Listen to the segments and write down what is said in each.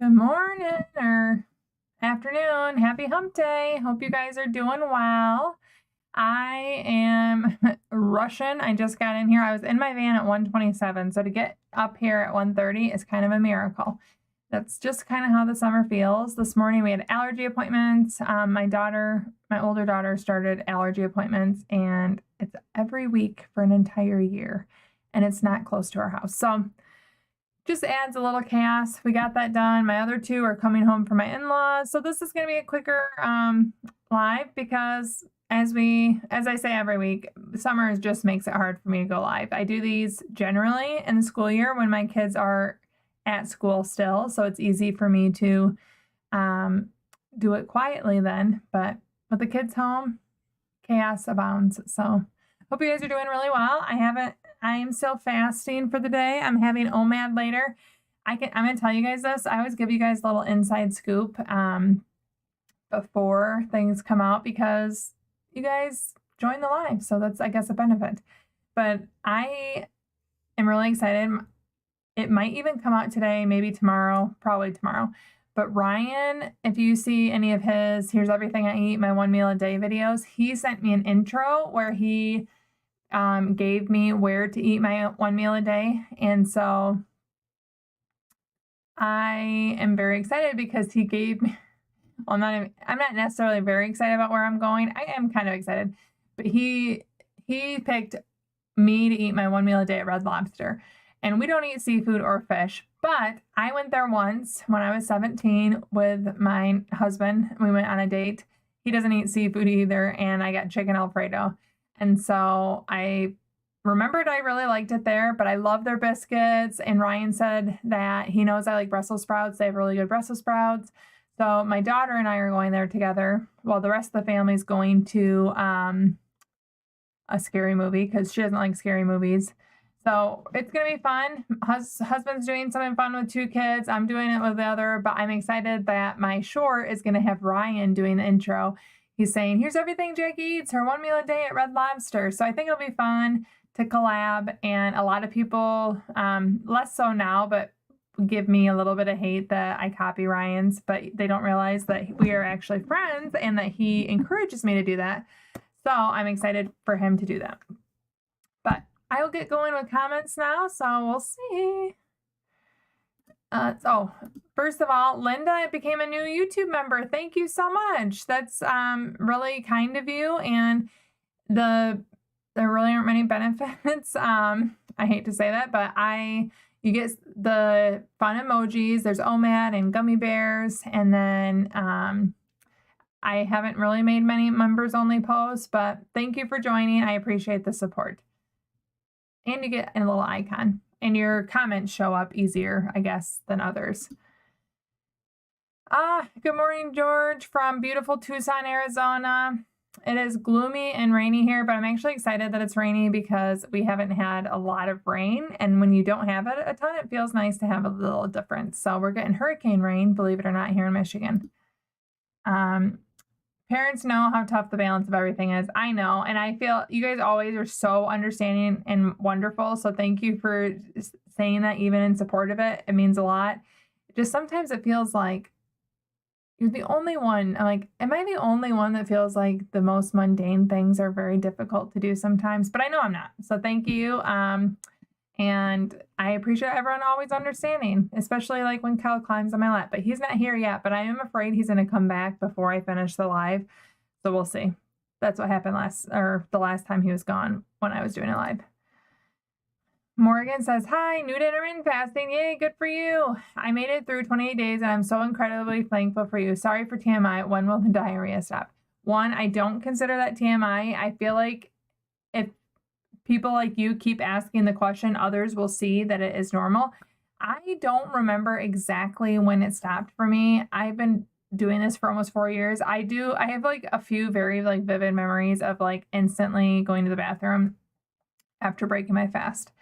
Good morning or afternoon. Happy hump day. Hope you guys are doing well. I am rushing. I just got in here. I was in my van at 1:27, so to get up here at 1:30 is kind of a miracle. That's just kind of how the summer feels. This morning we had allergy appointments. My older daughter started allergy appointments, and it's every week for an entire year, and it's not close to our house. So just adds a little chaos. We got that done. My other two are coming home from my in-laws. So this is going to be a quicker live because as I say every week, summer just makes it hard for me to go live. I do these generally in the school year when my kids are at school still. So it's easy for me to do it quietly then. But with the kids home, chaos abounds. So hope you guys are doing really well. I am still fasting for the day. I'm having Omed later. I'm going to tell you guys this. I always give you guys a little inside scoop before things come out because you guys join the live. So that's, I guess, a benefit. But I am really excited. It might even come out today, maybe tomorrow, probably tomorrow. But Ryan, if you see any of his Here's Everything I Eat, my 1 meal a day videos, he sent me an intro where he gave me where to eat my 1 meal a day. And so I am very excited because he gave me, well, I'm not necessarily very excited about where I'm going. I am kind of excited, but he picked me to eat my 1 meal a day at Red Lobster. And we don't eat seafood or fish, but I went there once when I was 17 with my husband. We went on a date. He doesn't eat seafood either, and I got chicken Alfredo. And so I remembered I really liked it there, but I love their biscuits. And Ryan said that he knows I like Brussels sprouts. They have really good Brussels sprouts. So my daughter and I are going there together while the rest of the family is going to a scary movie because she doesn't like scary movies. So it's going to be fun. Husband's doing something fun with 2 kids. I'm doing it with the other, but I'm excited that my short is going to have Ryan doing the intro. He's saying, here's everything Jackie eats, her 1 meal a day at Red Lobster. So I think it'll be fun to collab. And a lot of people, less so now, but give me a little bit of hate that I copy Ryan's, but they don't realize that we are actually friends and that he encourages me to do that. So I'm excited for him to do that. But I will get going with comments now, so we'll see. So first of all, Linda became a new YouTube member. Thank you so much. That's really kind of you. And there really aren't many benefits. I hate to say that, but you get the fun emojis. There's Omed and gummy bears. And then I haven't really made many members only posts, but thank you for joining. I appreciate the support. And you get a little icon. And your comments show up easier, I guess, than others. Good morning, George, from beautiful Tucson, Arizona. It is gloomy and rainy here, but I'm actually excited that it's rainy because we haven't had a lot of rain. And when you don't have it a ton, it feels nice to have a little difference. So we're getting hurricane rain, believe it or not, here in Michigan. Parents know how tough the balance of everything is. I know. And I feel you guys always are so understanding and wonderful. So thank you for saying that, even in support of it. It means a lot. Just sometimes it feels like you're the only one. I'm like, am I the only one that feels like the most mundane things are very difficult to do sometimes? But I know I'm not. So thank you. And I appreciate everyone always understanding, especially like when Cal climbs on my lap. But he's not here yet, but I am afraid he's going to come back before I finish the live. So we'll see. That's what happened the last time he was gone when I was doing it live. Morgan says, hi, new to intermittent fasting. Yay, good for you. I made it through 28 days and I'm so incredibly thankful for you. Sorry for TMI. When will the diarrhea stop? One, I don't consider that TMI. I feel like if people like you keep asking the question, others will see that it is normal. I don't remember exactly when it stopped for me. I've been doing this for almost 4 years. I have like a few very like vivid memories of like instantly going to the bathroom after breaking my fast.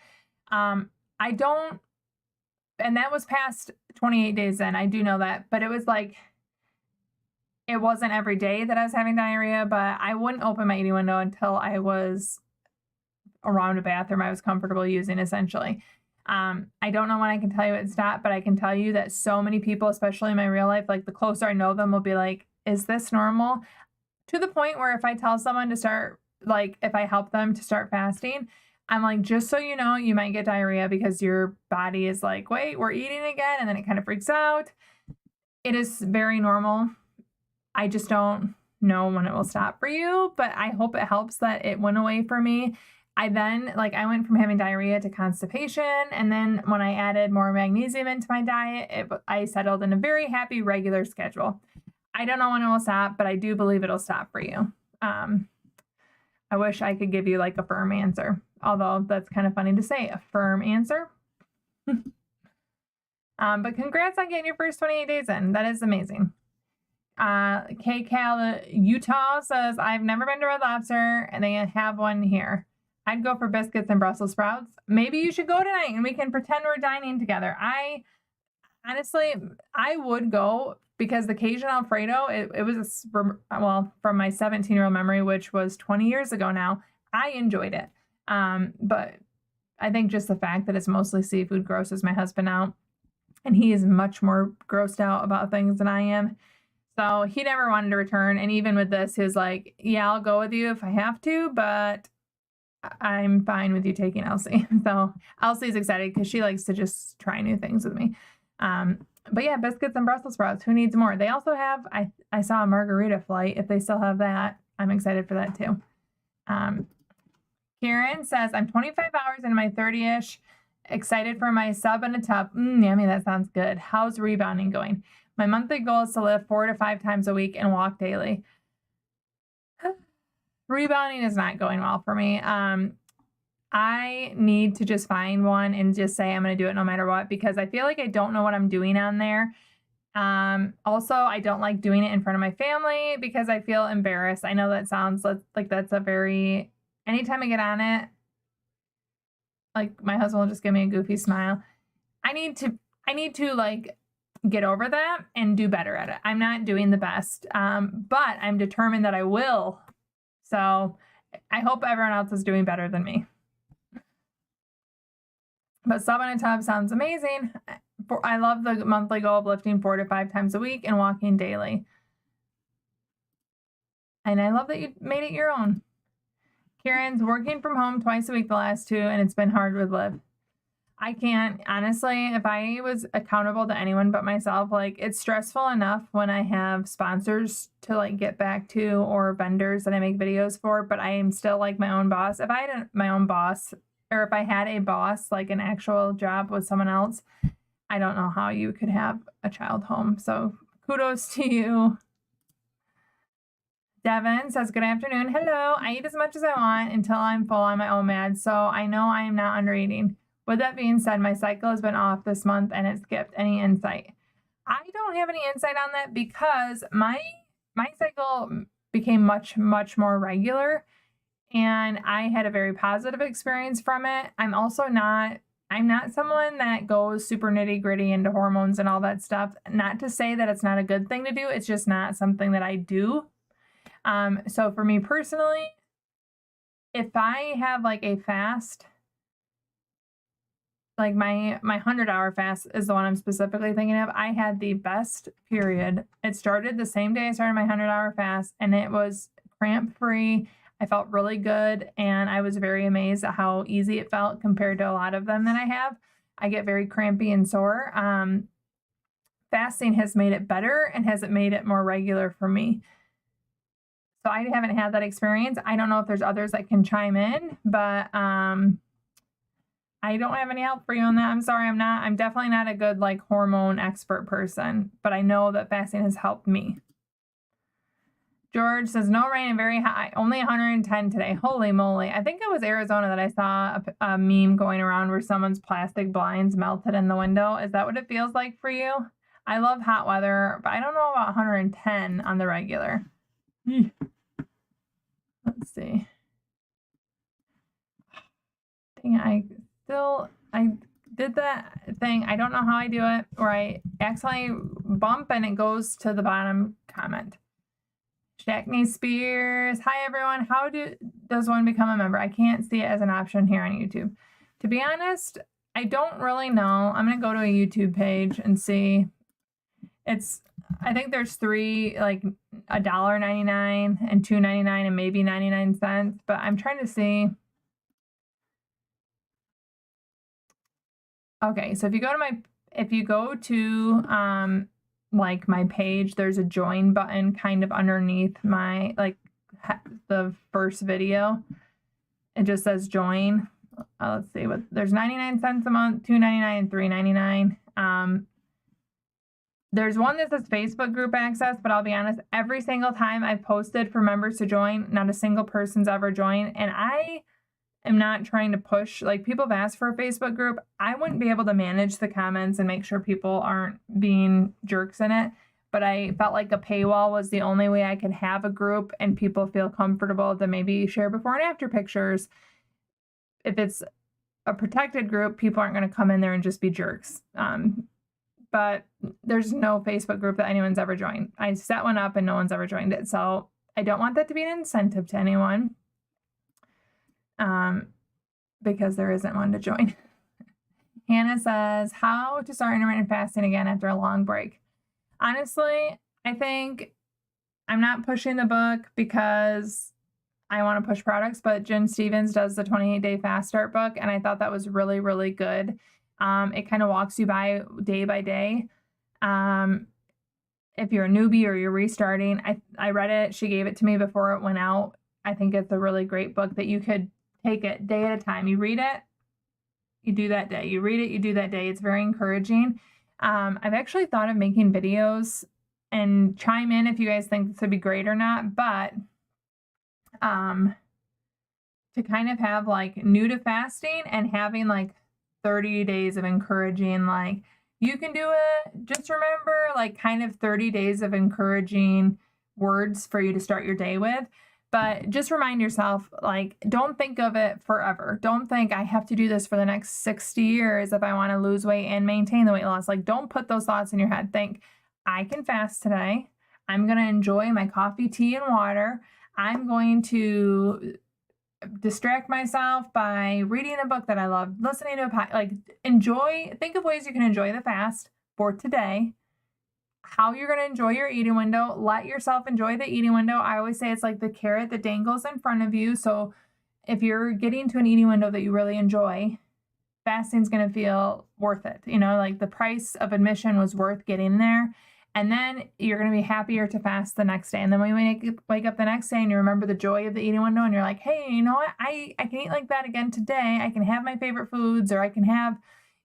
I don't, and that was past 28 days in, I do know that, but it was like, it wasn't every day that I was having diarrhea, but I wouldn't open my eating window until I was around a bathroom I was comfortable using, essentially. I don't know when I can tell you it stopped, but I can tell you that so many people, especially in my real life, like the closer I know them, will be like, is this normal? To the point where if I tell someone to start, like if I help them to start fasting, I'm like, just so you know, you might get diarrhea because your body is like, wait, we're eating again. And then it kind of freaks out. It is very normal. I just don't know when it will stop for you, but I hope it helps that it went away for me. I went from having diarrhea to constipation. And then when I added more magnesium into my diet, I settled in a very happy, regular schedule. I don't know when it will stop, but I do believe it'll stop for you. I wish I could give you like a firm answer, although that's kind of funny to say, a firm answer. But congrats on getting your first 28 days in. That is amazing. KCal Utah says, I've never been to Red Lobster and they have one here. I'd go for biscuits and Brussels sprouts. Maybe you should go tonight and we can pretend we're dining together. Honestly, I would go because the Cajun Alfredo, it was, from my 17-year-old memory, which was 20 years ago now, I enjoyed it. But I think just the fact that it's mostly seafood grosses my husband out. And he is much more grossed out about things than I am. So he never wanted to return. And even with this, he was like, yeah, I'll go with you if I have to, but I'm fine with you taking Elsie. So Elsie's excited because she likes to just try new things with me. But yeah, biscuits and Brussels sprouts. Who needs more? They also have, I saw a margarita flight. If they still have that, I'm excited for that too. Karen says, I'm 25 hours into my 30-ish. Excited for my sub and a tub. Yummy, that sounds good. How's rebounding going? My monthly goal is to lift 4 to 5 times a week and walk daily. Rebounding is not going well for me. I need to just find one and just say I'm going to do it no matter what, because I feel like I don't know what I'm doing on there. Also, I don't like doing it in front of my family because I feel embarrassed. I know that sounds like that's a very, anytime I get on it, like my husband will just give me a goofy smile. I need to like get over that and do better at it. I'm not doing the best, but I'm determined that I will. So I hope everyone else is doing better than me. But sub and a tub sounds amazing. I love the monthly goal of lifting 4 to 5 times a week and walking daily. And I love that you made it your own. Karen's working from home twice a week the last 2, and it's been hard with Liv. I can't, honestly, if I was accountable to anyone but myself, like it's stressful enough when I have sponsors to like get back to or vendors that I make videos for, but I am still like my own boss. If I had my own boss, or if I had a boss, like an actual job with someone else, I don't know how you could have a child home. So kudos to you. Devon says, good afternoon. Hello. I eat as much as I want until I'm full on my Omed, so I know I am not under eating. With that being said, my cycle has been off this month and it skipped. Any insight? I don't have any insight on that because my cycle became much, much more regular and I had a very positive experience from it. I'm not someone that goes super nitty gritty into hormones and all that stuff. Not to say that it's not a good thing to do. It's just not something that I do. So for me personally, if I have like a fast, like my 100-hour fast is the one I'm specifically thinking of. I had the best period. It started the same day I started my 100-hour fast and it was cramp free. I felt really good and I was very amazed at how easy it felt compared to a lot of them that I have. I get very crampy and sore. Fasting has made it better and has made it more regular for me. So I haven't had that experience. I don't know if there's others that can chime in, but I don't have any help for you on that. I'm sorry, I'm definitely not a good like hormone expert person, but I know that fasting has helped me. George says, no rain and very high, only 110 today. Holy moly. I think it was Arizona that I saw a meme going around where someone's plastic blinds melted in the window. Is that what it feels like for you? I love hot weather, but I don't know about 110 on the regular. Let's see. Dang, I did that thing. I don't know how I do it, where I accidentally bump and it goes to the bottom comment. Shackney Spears. Hi, everyone. How does one become a member? I can't see it as an option here on YouTube. To be honest, I don't really know. I'm going to go to a YouTube page and see. I think there's 3, like $1.99 and $2.99 and maybe 99 cents, but I'm trying to see. Okay, so if you go to like my page, there's a join button kind of underneath my the first video. It just says join. Let's see what there's 99 cents a month, $2.99 and $3.99. There's one that says Facebook group access, but I'll be honest, every single time I've posted for members to join, not a single person's ever joined. And I am not trying to push, like, people have asked for a Facebook group. I wouldn't be able to manage the comments and make sure people aren't being jerks in it. But I felt like a paywall was the only way I could have a group and people feel comfortable to maybe share before and after pictures. If it's a protected group, people aren't going to come in there and just be jerks. But there's no Facebook group that anyone's ever joined. I set one up and no one's ever joined it. So I don't want that to be an incentive to anyone, because there isn't one to join. Hannah says, how to start intermittent fasting again after a long break. Honestly, I think I'm not pushing the book because I want to push products, but Jen Stevens does the 28-day fast start book, and I thought that was really, really good. It kind of walks you by day. If you're a newbie or you're restarting, I read it. She gave it to me before it went out. I think it's a really great book that you could take it day at a time. You read it, you do that day. You read it, you do that day. It's very encouraging. I've actually thought of making videos, and chime in if you guys think this would be great or not, but to kind of have like new to fasting and having like 30 days of encouraging, like, you can do it. Just remember, like, kind of 30 days of encouraging words for you to start your day with. But just remind yourself, like, don't think of it forever. Don't think I have to do this for the next 60 years if I want to lose weight and maintain the weight loss. Like, don't put those thoughts in your head. Think, I can fast today. I'm going to enjoy my coffee, tea, and water. I'm going to distract myself by reading a book that I love, listening to think of ways you can enjoy the fast for today, how you're going to enjoy your eating window. Let yourself enjoy the eating window. I always say it's like the carrot that dangles in front of you. So if you're getting to an eating window that you really enjoy, fasting's going to feel worth it. Like the price of admission was worth getting there. And then you're going to be happier to fast the next day. And then when you wake up the next day and you remember the joy of the eating window and you're like, hey, you know what? I can eat like that again today. I can have my favorite foods, or I can have,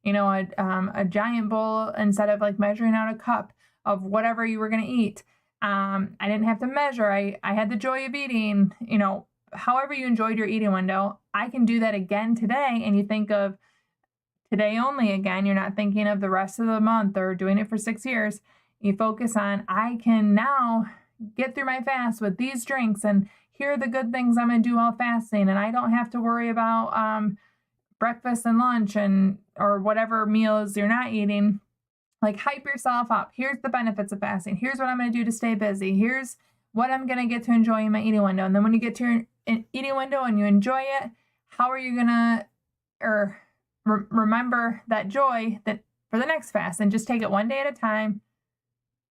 a giant bowl instead of like measuring out a cup of whatever you were going to eat. I didn't have to measure. I had the joy of eating, however you enjoyed your eating window. I can do that again today. And you think of today only again. You're not thinking of the rest of the month or doing it for 6 years. You focus on, I can now get through my fast with these drinks, and here are the good things I'm going to do while fasting, and I don't have to worry about breakfast and lunch or whatever meals you're not eating. Like, hype yourself up. Here's the benefits of fasting. Here's what I'm going to do to stay busy. Here's what I'm going to get to enjoy in my eating window. And then when you get to your eating window and you enjoy it, how are you going to remember that joy that for the next fast, and just take it one day at a time.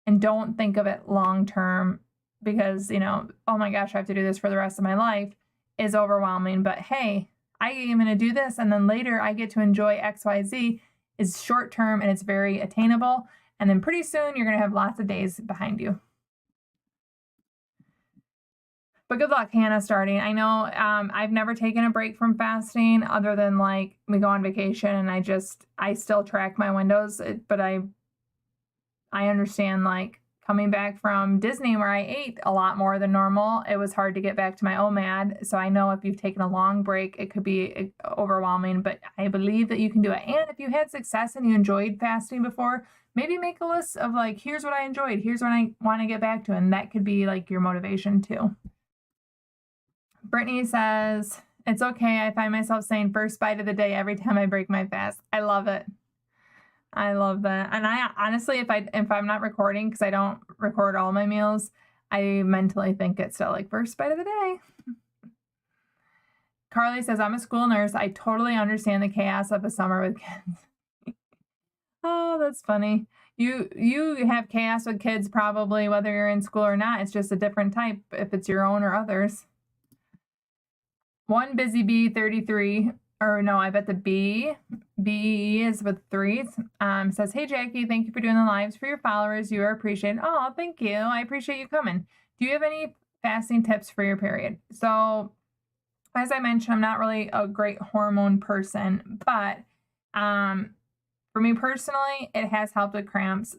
And don't think of it long term because, oh my gosh, I have to do this for the rest of my life is overwhelming. But hey, I am going to do this, and then later I get to enjoy XYZ is short term and it's very attainable. And then pretty soon you're going to have lots of days behind you. But good luck, Hannah, starting. I know I've never taken a break from fasting other than like we go on vacation and I still track my windows, but I understand, like, coming back from Disney where I ate a lot more than normal, it was hard to get back to my Omed. So I know if you've taken a long break, it could be overwhelming, but I believe that you can do it. And if you had success and you enjoyed fasting before, maybe make a list of like, here's what I enjoyed, here's what I want to get back to. And that could be like your motivation too. Brittany says, it's okay. I find myself saying first bite of the day every time I break my fast. I love it. I love that. And I honestly, if I'm not recording, because I don't record all my meals, I mentally think it's still like first bite of the day. Carly says, I'm a school nurse. I totally understand the chaos of a summer with kids. Oh, that's funny. You have chaos with kids probably whether you're in school or not. It's just a different type if it's your own or others. One busy bee 33, or no, I bet the B is with threes. Says, hey Jackie, thank you for doing the lives for your followers. You are appreciated. Oh, thank you. I appreciate you coming. Do you have any fasting tips for your period? So, as I mentioned, I'm not really a great hormone person, but for me personally, it has helped with cramps.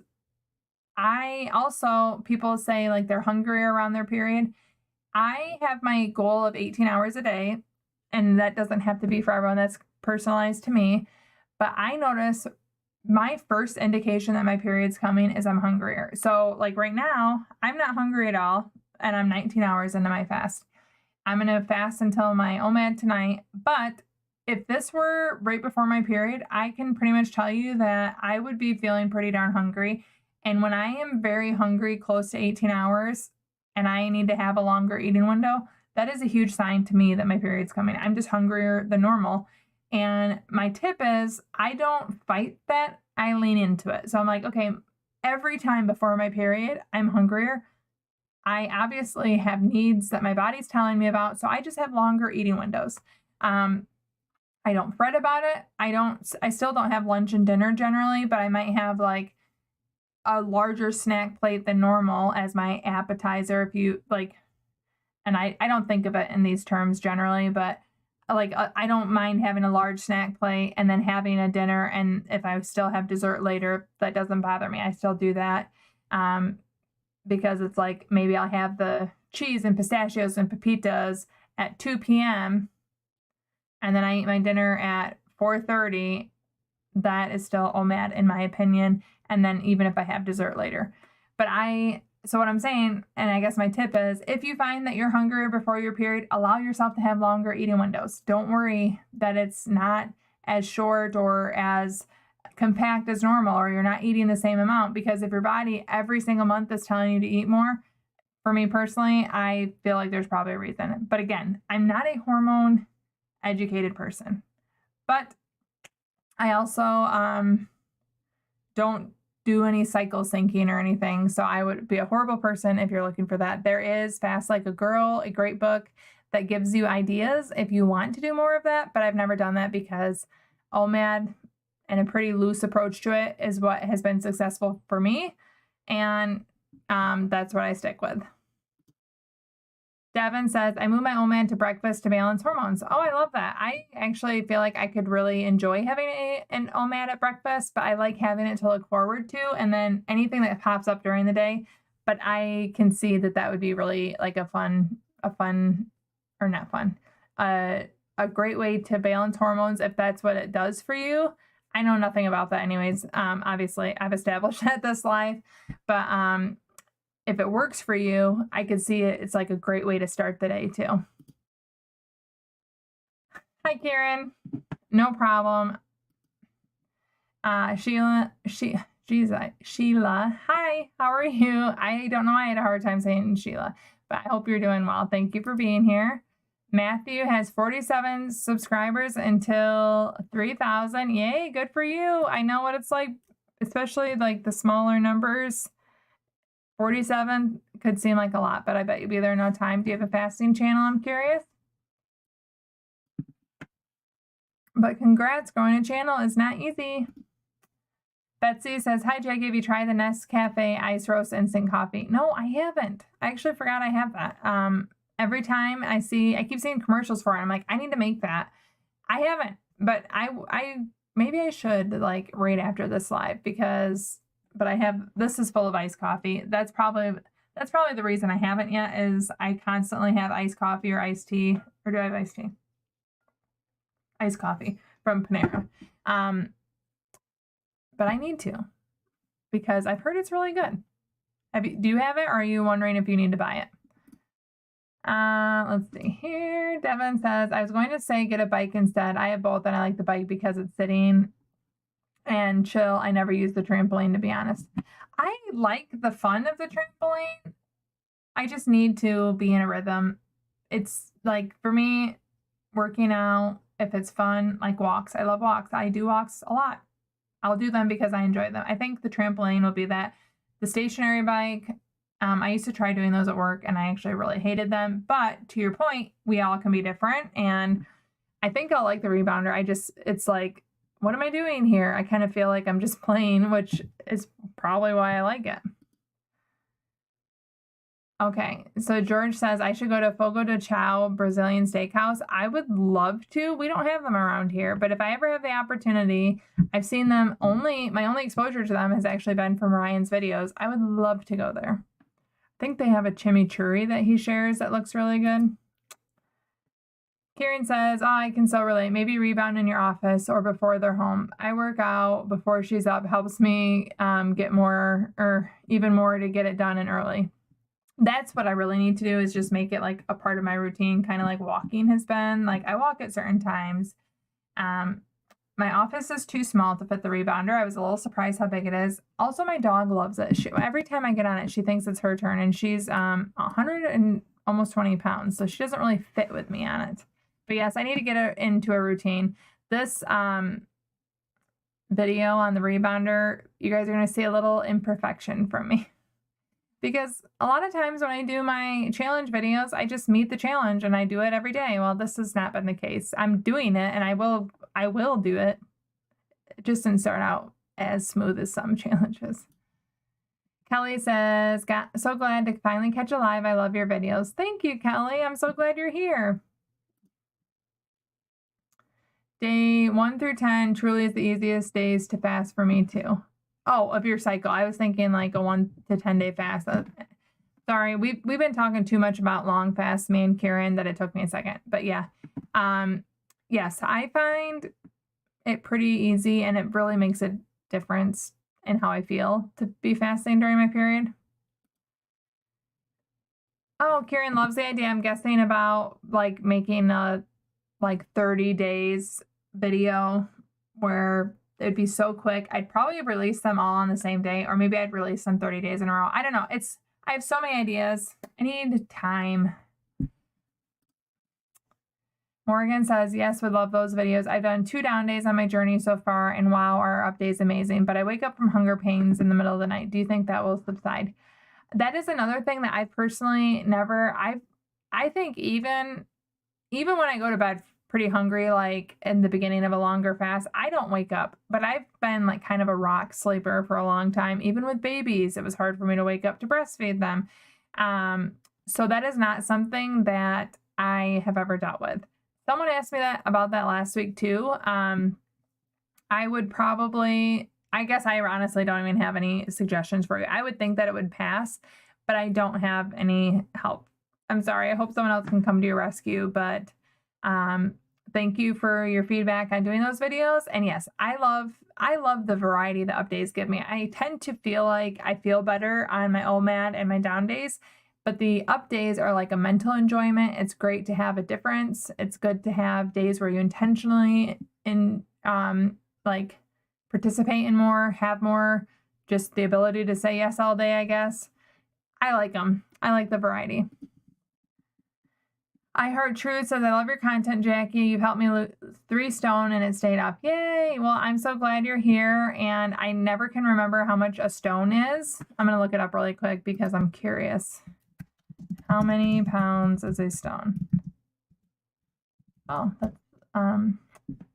I also, people say like they're hungry around their period. I have my goal of 18 hours a day, and that doesn't have to be for everyone. That's personalized to me. But I notice my first indication that my period's coming is I'm hungrier. So like right now, I'm not hungry at all, and I'm 19 hours into my fast. I'm going to fast until my Omed tonight. But if this were right before my period, I can pretty much tell you that I would be feeling pretty darn hungry. And when I am very hungry, close to 18 hours, and I need to have a longer eating window, that is a huge sign to me that my period's coming. I'm just hungrier than normal. And my tip is I don't fight that. I lean into it. So I'm like, okay, every time before my period, I'm hungrier. I obviously have needs that my body's telling me about. So I just have longer eating windows. I don't fret about it. I still don't have lunch and dinner generally, but I might have like a larger snack plate than normal as my appetizer if you like, and I don't think of it in these terms generally, but like I don't mind having a large snack plate and then having a dinner, and if I still have dessert later, that doesn't bother me. I still do that because it's like maybe I'll have the cheese and pistachios and pepitas at 2 p.m. and then I eat my dinner at 4:30. That is still Omed in my opinion. And then even if I have dessert later. So what I'm saying, and I guess my tip is, if you find that you're hungrier before your period, allow yourself to have longer eating windows. Don't worry that it's not as short or as compact as normal, or you're not eating the same amount, because if your body every single month is telling you to eat more, for me personally, I feel like there's probably a reason. But again, I'm not a hormone educated person, but I also don't do any cycle syncing or anything. So I would be a horrible person if you're looking for that. There is Fast Like a Girl, a great book that gives you ideas if you want to do more of that. But I've never done that because Omed and a pretty loose approach to it is what has been successful for me. And that's what I stick with. Devon says, I move my Omed to breakfast to balance hormones. Oh, I love that. I actually feel like I could really enjoy having an Omed at breakfast, but I like having it to look forward to. And then anything that pops up during the day. But I can see that that would be really like a great way to balance hormones if that's what it does for you. I know nothing about that anyways. Obviously, I've established that this life, but if it works for you, I could see it. It's like a great way to start the day too. Hi, Karen. No problem. Sheila. Hi, how are you? I don't know why I had a hard time saying Sheila, but I hope you're doing well. Thank you for being here. Matthew has 47 subscribers until 3,000. Yay, good for you. I know what it's like, especially like the smaller numbers. 47 could seem like a lot, but I bet you'll be there in no time. Do you have a fasting channel? I'm curious. But congrats, growing a channel is not easy. Betsy says, hi, Jackie, have you tried the Nescafe Ice Roast Instant Coffee? No, I haven't. I actually forgot I have that. Every time I keep seeing commercials for it. I'm like, I need to make that. I haven't, but maybe I should like right after this live but this is full of iced coffee. That's probably the reason I haven't yet is I constantly have iced coffee or iced tea, or do I have iced tea? Iced coffee from Panera. But I need to, because I've heard it's really good. Do you have it, or are you wondering if you need to buy it? Let's see here. Devon says, I was going to say get a bike instead. I have both, and I like the bike because it's sitting and chill. I never use the trampoline, to be honest. I like the fun of the trampoline. I just need to be in a rhythm. It's like, for me, working out, if it's fun, like walks. I love walks. I do walks a lot. I'll do them because I enjoy them. I think the trampoline will be that. The stationary bike, I used to try doing those at work and I actually really hated them. But to your point, we all can be different. And I think I'll like the rebounder. It's like, what am I doing here? I kind of feel like I'm just playing, which is probably why I like it. Okay, so George says I should go to Fogo Toad Brazilian Steakhouse. I would love to. We don't have them around here, but if I ever have the opportunity, I've seen them my only exposure to them has actually been from Ryan's videos. I would love to go there. I think they have a chimichurri that he shares that looks really good. Karen says, oh, I can so relate. Maybe rebound in your office or before they're home. I work out before she's up, helps me get more or even more to get it done and early. That's what I really need to do is just make it like a part of my routine, kind of like walking has been. Like I walk at certain times. My office is too small to fit the rebounder. I was a little surprised how big it is. Also, my dog loves it. Every time I get on it, she thinks it's her turn, and she's 100 and almost 20 pounds, so she doesn't really fit with me on it. But yes, I need to get her into a routine. This video on the rebounder, you guys are going to see a little imperfection from me. Because a lot of times when I do my challenge videos, I just meet the challenge and I do it every day. Well, this has not been the case. I'm doing it and I will do it. It just didn't start out as smooth as some challenges. Kelly says, so glad to finally catch a live. I love your videos. Thank you, Kelly. I'm so glad you're here. Day 1 through 10 truly is the easiest days to fast for me too. Oh, of your cycle. I was thinking like a 1 to 10 day fast. Sorry, we've been talking too much about long fasts, me and Karen, that it took me a second. But yeah, yes, I find it pretty easy and it really makes a difference in how I feel to be fasting during my period. Oh, Karen loves the idea. I'm guessing about like making a 30 days video where it'd be so quick. I'd probably release them all on the same day, or maybe I'd release them 30 days in a row. I don't know. I have so many ideas. I need time. Morgan says, yes, would love those videos. I've done 2 down days on my journey so far, and wow, our up day is amazing. But I wake up from hunger pains in the middle of the night. Do you think that will subside? That is another thing that I personally never, I think even when I go to bed pretty hungry, like in the beginning of a longer fast, I don't wake up. But I've been like kind of a rock sleeper for a long time. Even with babies, it was hard for me to wake up to breastfeed them. So that is not something that I have ever dealt with. Someone asked me about that last week too. I would probably, I guess I honestly don't even have any suggestions for you. I would think that it would pass, but I don't have any help. I'm sorry. I hope someone else can come to your rescue, but thank you for your feedback on doing those videos. And yes, I love the variety the up days give me. I tend to feel like I feel better on my Omed and my down days, but the up days are like a mental enjoyment. It's great to have a difference. It's good to have days where you intentionally like participate in more, have more, just the ability to say yes all day, I guess. I like them. I like the variety. I heard Truth says, I love your content, Jackie. You've helped me lose 3 stone and it stayed up. Yay. Well, I'm so glad you're here. And I never can remember how much a stone is. I'm going to look it up really quick because I'm curious. How many pounds is a stone? Oh, that's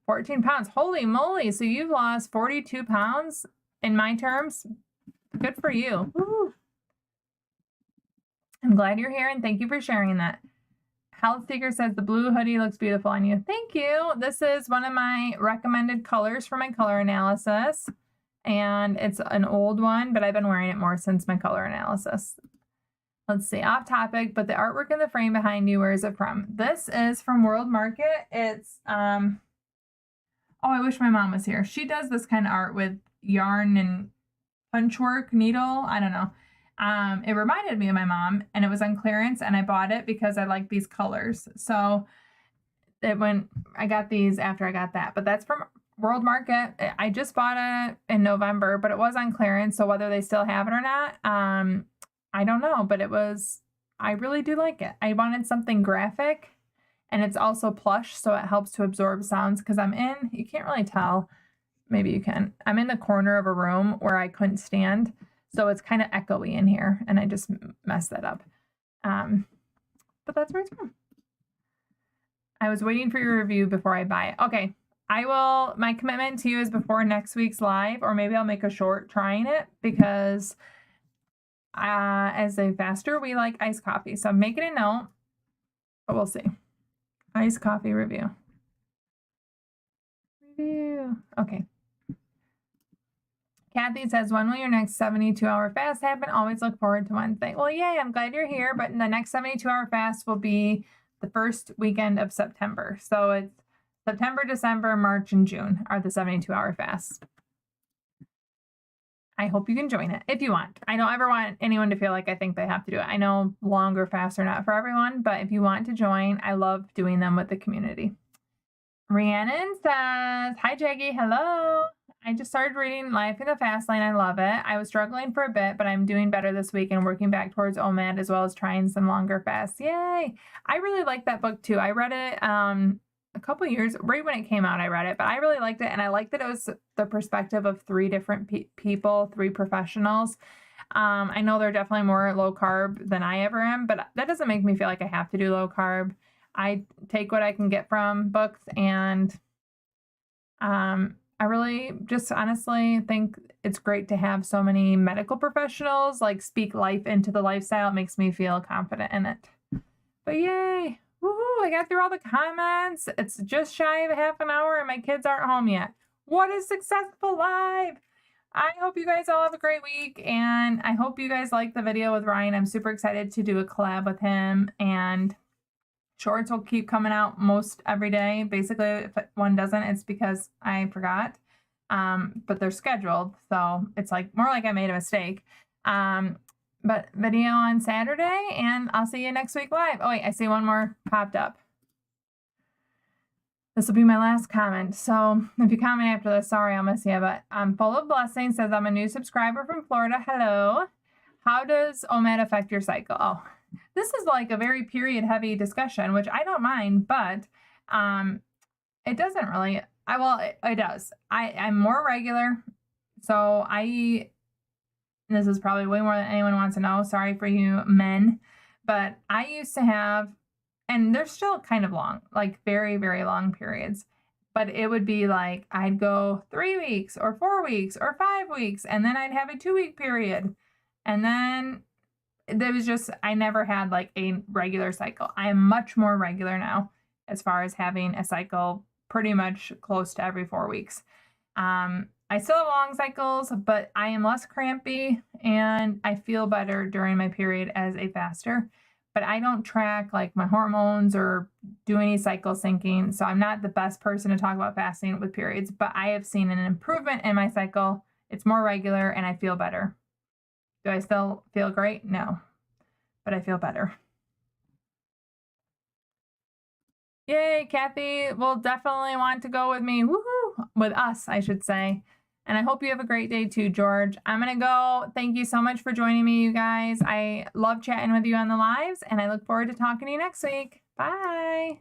14 pounds. Holy moly. So you've lost 42 pounds in my terms. Good for you. Woo. I'm glad you're here and thank you for sharing that. Health Seeker says the blue hoodie looks beautiful on you. Thank you. This is one of my recommended colors for my color analysis. And it's an old one, but I've been wearing it more since my color analysis. Let's see, off topic, but the artwork in the frame behind you, where is it from? This is from World Market. It's, oh, I wish my mom was here. She does this kind of art with yarn and punchwork needle. I don't know. It reminded me of my mom and it was on clearance and I bought it because I like these colors. So I got these after I got that, but that's from World Market. I just bought it in November, but it was on clearance. So whether they still have it or not, I don't know, but I really do like it. I wanted something graphic And it's also plush, so it helps to absorb sounds because you can't really tell. Maybe you can. I'm in the corner of a room where I couldn't stand. So it's kind of echoey in here, and I just messed that up. But that's where it's from. I was waiting for your review before I buy it. Okay, my commitment to you is before next week's live, or maybe I'll make a short trying it because as a faster, we like iced coffee. So I'm making a note, but we'll see. Iced coffee review. Okay. Kathy says, when will your next 72-hour fast happen? Always look forward to Wednesday. Well, yay, I'm glad you're here, but the next 72-hour fast will be the first weekend of September. So it's September, December, March, and June are the 72-hour fasts. I hope you can join it if you want. I don't ever want anyone to feel like I think they have to do it. I know longer fasts are not for everyone, but if you want to join, I love doing them with the community. Rhiannon says, hi, Jaggy. Hello. I just started reading Life in the Fast Lane. I love it. I was struggling for a bit, but I'm doing better this week and working back towards Omed as well as trying some longer fasts. Yay. I really like that book too. I read it a couple years, right when it came out, I read it, but I really liked it. And I liked that it was the perspective of 3 different people, 3 professionals. I know they're definitely more low carb than I ever am, but that doesn't make me feel like I have to do low carb. I take what I can get from books, and I really just honestly think it's great to have so many medical professionals like speak life into the lifestyle. It makes me feel confident in it. But yay. Woohoo, I got through all the comments. It's just shy of a half an hour and my kids aren't home yet. What a successful live. I hope you guys all have a great week, and I hope you guys like the video with Ryan. I'm super excited to do a collab with him, and shorts will keep coming out most every day. Basically, if one doesn't, it's because I forgot. But they're scheduled, so it's like more like I made a mistake. But video on Saturday, and I'll see you next week live. Oh, wait, I see one more popped up. This will be my last comment. So if you comment after this, sorry, I'll miss you. But I'm full of blessings. Says, I'm a new subscriber from Florida. Hello. How does Omed affect your cycle? Oh, this is like a very period heavy discussion, which I don't mind, but it doesn't really. It does. I'm more regular. So this is probably way more than anyone wants to know. Sorry for you men. But I used to have, and they're still kind of long, like very, very long periods. But it would be like I'd go 3 weeks or 4 weeks or 5 weeks, and then I'd have a 2-week period. And then there was just, I never had like a regular cycle. I am much more regular now as far as having a cycle pretty much close to every 4 weeks. I still have long cycles, but I am less crampy and I feel better during my period as a faster. But I don't track like my hormones or do any cycle syncing. So I'm not the best person to talk about fasting with periods, but I have seen an improvement in my cycle. It's more regular and I feel better. Do I still feel great? No, but I feel better. Yay, Kathy will definitely want to go with me. Woohoo! With us, I should say. And I hope you have a great day too, George. I'm going to go. Thank you so much for joining me, you guys. I love chatting with you on the lives, and I look forward to talking to you next week. Bye.